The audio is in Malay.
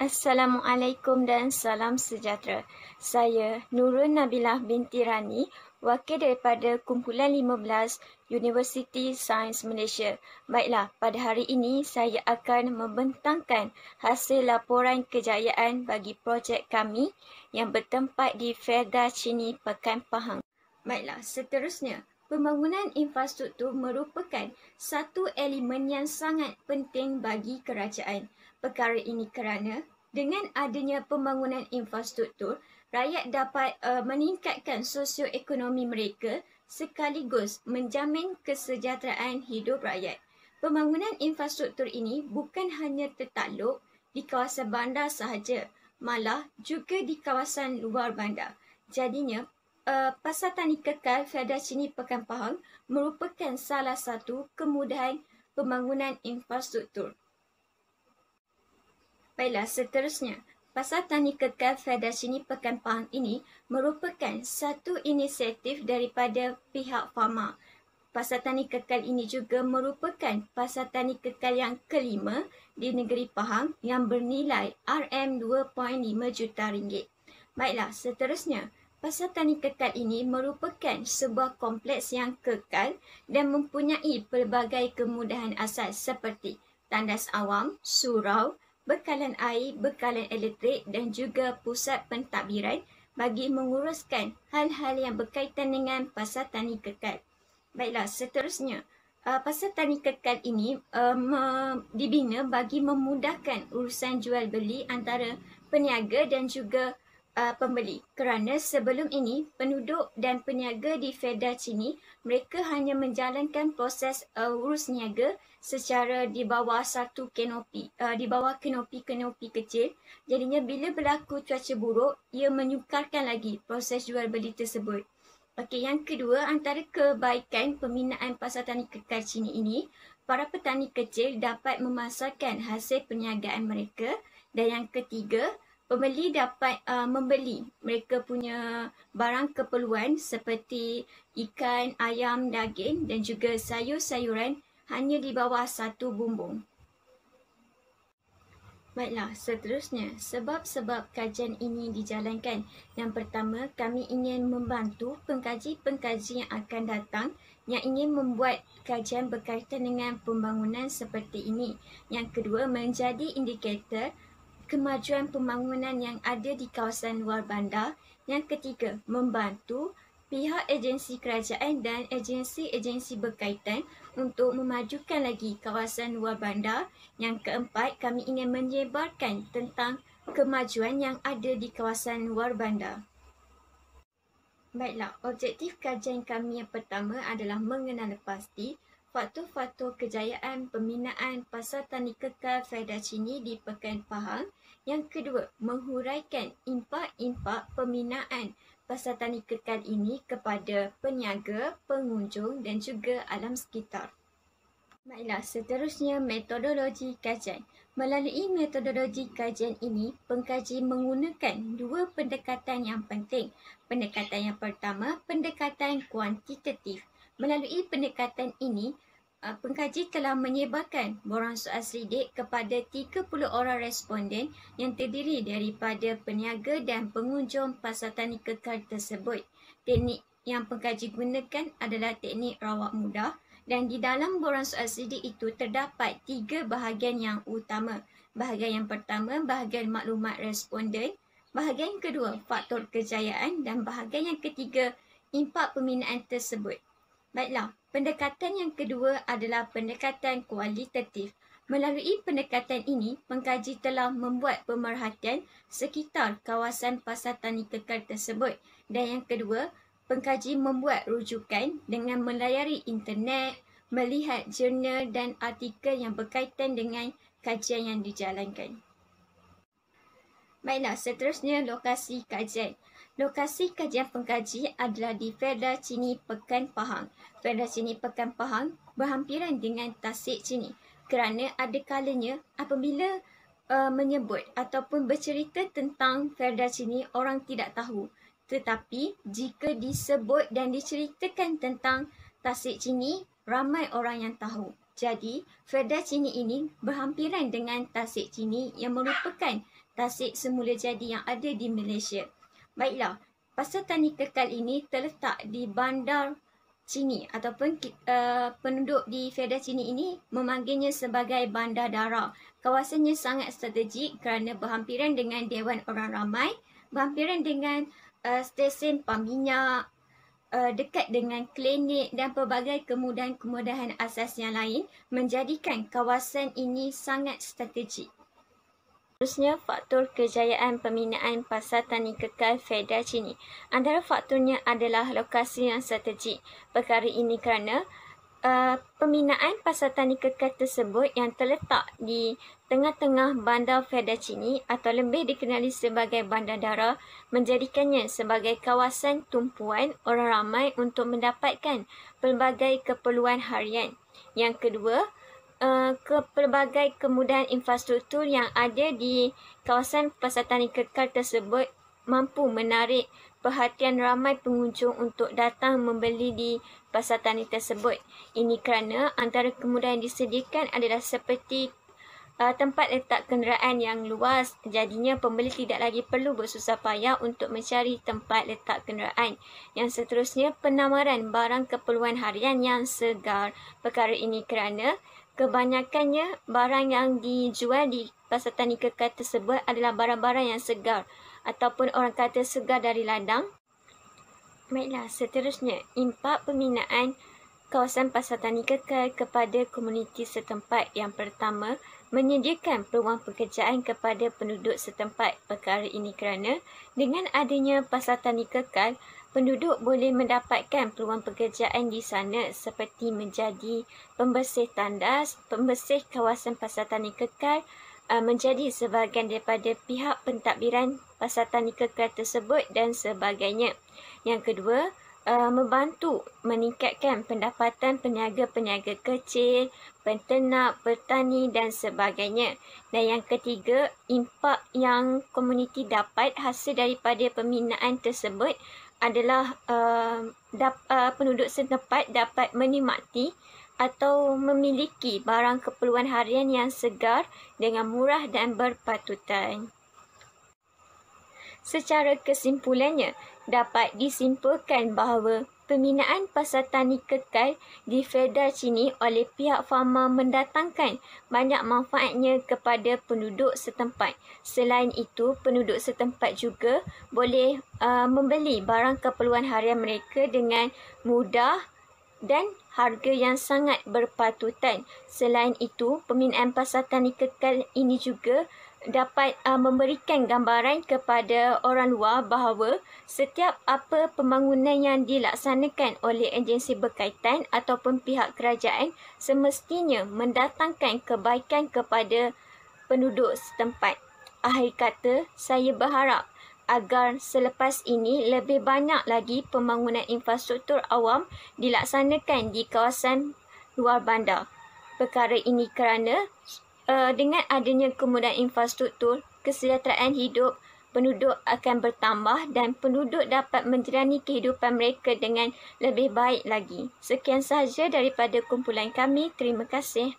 Assalamualaikum dan salam sejahtera. Saya Nurul Nabilah binti Rani, wakil daripada kumpulan 15 Universiti Sains Malaysia. Baiklah, pada hari ini saya akan membentangkan hasil laporan kejayaan bagi projek kami yang bertempat di Felda Chini, Pekan Pahang. Baiklah, seterusnya, pembangunan infrastruktur merupakan satu elemen yang sangat penting bagi kerajaan. Perkara ini kerana dengan adanya pembangunan infrastruktur, rakyat dapat meningkatkan sosioekonomi mereka sekaligus menjamin kesejahteraan hidup rakyat. Pembangunan infrastruktur ini bukan hanya tertakluk di kawasan bandar sahaja, malah juga di kawasan luar bandar. Jadinya, Pasar Tani Kekal Felda Chini Pekan Pahang merupakan salah satu kemudahan pembangunan infrastruktur. Baiklah, seterusnya, Pasar Tani Kekal Felda Chini Pekan Pahang ini merupakan satu inisiatif daripada pihak Fama. Pasar Tani Kekal ini juga merupakan pasar tani kekal yang kelima di negeri Pahang yang bernilai RM2.5 juta ringgit. Baiklah, seterusnya, Pasar Tani Kekal ini merupakan sebuah kompleks yang kekal dan mempunyai pelbagai kemudahan asas seperti tandas awam, surau, bekalan air, bekalan elektrik dan juga pusat pentadbiran bagi menguruskan hal-hal yang berkaitan dengan pasar tani kekal. Baiklah, seterusnya, pasar tani kekal ini dibina bagi memudahkan urusan jual beli antara peniaga dan juga pembeli. Kerana sebelum ini, penduduk dan peniaga di Felda Chini, mereka hanya menjalankan proses urus niaga secara di bawah satu kanopi, di bawah kanopi kecil. Jadinya bila berlaku cuaca buruk, ia menyukarkan lagi proses jual beli tersebut. Okey, yang kedua, antara kebaikan pembinaan pasar tani kekal Chini ini, para petani kecil dapat memasarkan hasil perniagaan mereka. Dan yang ketiga, pembeli dapat membeli mereka punya barang keperluan seperti ikan, ayam, daging dan juga sayur-sayuran hanya di bawah satu bumbung. Baiklah, seterusnya, sebab-sebab kajian ini dijalankan. Yang pertama, kami ingin membantu pengkaji-pengkaji yang akan datang yang ingin membuat kajian berkaitan dengan pembangunan seperti ini. Yang kedua, menjadi indikator kemajuan pembangunan yang ada di kawasan luar bandar. Yang ketiga, membantu pihak agensi kerajaan dan agensi-agensi berkaitan untuk memajukan lagi kawasan luar bandar. Yang keempat, kami ingin menyebarkan tentang kemajuan yang ada di kawasan luar bandar. Baiklah, objektif kajian kami yang pertama adalah mengenal pasti faktor-faktor kejayaan pembinaan pasar tani kekal Felda Chini di Pekan Pahang. Yang kedua, menghuraikan impak-impak pembinaan pasar tani kekal ini kepada peniaga, pengunjung dan juga alam sekitar. Baiklah, seterusnya metodologi kajian. Melalui metodologi kajian ini, pengkaji menggunakan dua pendekatan yang penting. Pendekatan yang pertama, pendekatan kuantitatif. Melalui pendekatan ini, pengkaji telah menyebarkan borang soal selidik kepada 30 orang responden yang terdiri daripada peniaga dan pengunjung pasar tani kekal tersebut. Teknik yang pengkaji gunakan adalah teknik rawak mudah dan di dalam borang soal selidik itu terdapat 3 bahagian yang utama. Bahagian yang pertama, bahagian maklumat responden. Bahagian kedua, faktor kejayaan dan bahagian yang ketiga, impak pembinaan tersebut. Baiklah, pendekatan yang kedua adalah pendekatan kualitatif. Melalui pendekatan ini, pengkaji telah membuat pemerhatian sekitar kawasan pasar tani kekal tersebut. Dan yang kedua, pengkaji membuat rujukan dengan melayari internet, melihat jurnal dan artikel yang berkaitan dengan kajian yang dijalankan. Baiklah, seterusnya lokasi kajian. Lokasi kajian pengkaji adalah di Felda Chini Pekan Pahang. Felda Chini Pekan Pahang berhampiran dengan Tasik Chini. Kerana ada kalanya apabila menyebut ataupun bercerita tentang Felda Chini, orang tidak tahu. Tetapi jika disebut dan diceritakan tentang Tasik Chini, ramai orang yang tahu. Jadi, Felda Chini ini berhampiran dengan Tasik Chini yang merupakan tasik semula jadi yang ada di Malaysia. Baiklah, Pasar Tani Kekal ini terletak di Bandar Chini ataupun penduduk di Fedah Chini ini memanggilnya sebagai Bandar Dara. Kawasannya sangat strategik kerana berhampiran dengan Dewan Orang Ramai, berhampiran dengan stesen pam minyak, dekat dengan klinik dan pelbagai kemudahan-kemudahan asas yang lain menjadikan kawasan ini sangat strategik. Seterusnya, faktor kejayaan pembinaan Pasar Tani Kekal Fedah Chini. Antara faktornya adalah lokasi yang strategik. Perkara ini kerana pembinaan Pasar Tani Kekal tersebut yang terletak di tengah-tengah bandar Fedah Chini atau lebih dikenali sebagai Bandar Dara menjadikannya sebagai kawasan tumpuan orang ramai untuk mendapatkan pelbagai keperluan harian. Yang kedua, pelbagai kemudahan infrastruktur yang ada di kawasan Pasar Tani Kekal tersebut mampu menarik perhatian ramai pengunjung untuk datang membeli di pasar tani tersebut. Ini kerana antara kemudahan disediakan adalah seperti tempat letak kenderaan yang luas, jadinya pembeli tidak lagi perlu bersusah payah untuk mencari tempat letak kenderaan. Yang seterusnya, penamaran barang keperluan harian yang segar. Perkara ini kerana kebanyakannya barang yang dijual di Pasar Tani Kekal tersebut adalah barang-barang yang segar ataupun orang kata segar dari ladang. Baiklah, seterusnya, impak pembinaan kawasan Pasar Tani Kekal kepada komuniti setempat. Yang pertama, menyediakan peluang pekerjaan kepada penduduk setempat. Perkara ini kerana dengan adanya Pasar Tani Kekal, penduduk boleh mendapatkan peluang pekerjaan di sana seperti menjadi pembersih tandas, pembersih kawasan Pasar Tani Kekal, menjadi sebahagian daripada pihak pentadbiran Pasar Tani Kekal tersebut dan sebagainya. Yang kedua, membantu meningkatkan pendapatan peniaga-peniaga kecil, penternak, petani dan sebagainya. Dan yang ketiga, impak yang komuniti dapat hasil daripada pembinaan tersebut adalah penduduk setempat dapat menikmati atau memiliki barang keperluan harian yang segar dengan murah dan berpatutan. Secara kesimpulannya, dapat disimpulkan bahawa pembinaan Pasar Tani Kekal di Fedah Chini oleh pihak Fama mendatangkan banyak manfaatnya kepada penduduk setempat. Selain itu, penduduk setempat juga boleh membeli barang keperluan harian mereka dengan mudah dan harga yang sangat berpatutan. Selain itu, pembinaan Pasar Tani Kekal ini juga dapat memberikan gambaran kepada orang luar bahawa setiap apa pembangunan yang dilaksanakan oleh agensi berkaitan ataupun pihak kerajaan semestinya mendatangkan kebaikan kepada penduduk setempat. Akhir kata, saya berharap agar selepas ini lebih banyak lagi pembangunan infrastruktur awam dilaksanakan di kawasan luar bandar. Perkara ini kerana dengan adanya kemudahan infrastruktur, kesejahteraan hidup penduduk akan bertambah dan penduduk dapat menjalani kehidupan mereka dengan lebih baik lagi. Sekian sahaja daripada kumpulan kami. Terima kasih.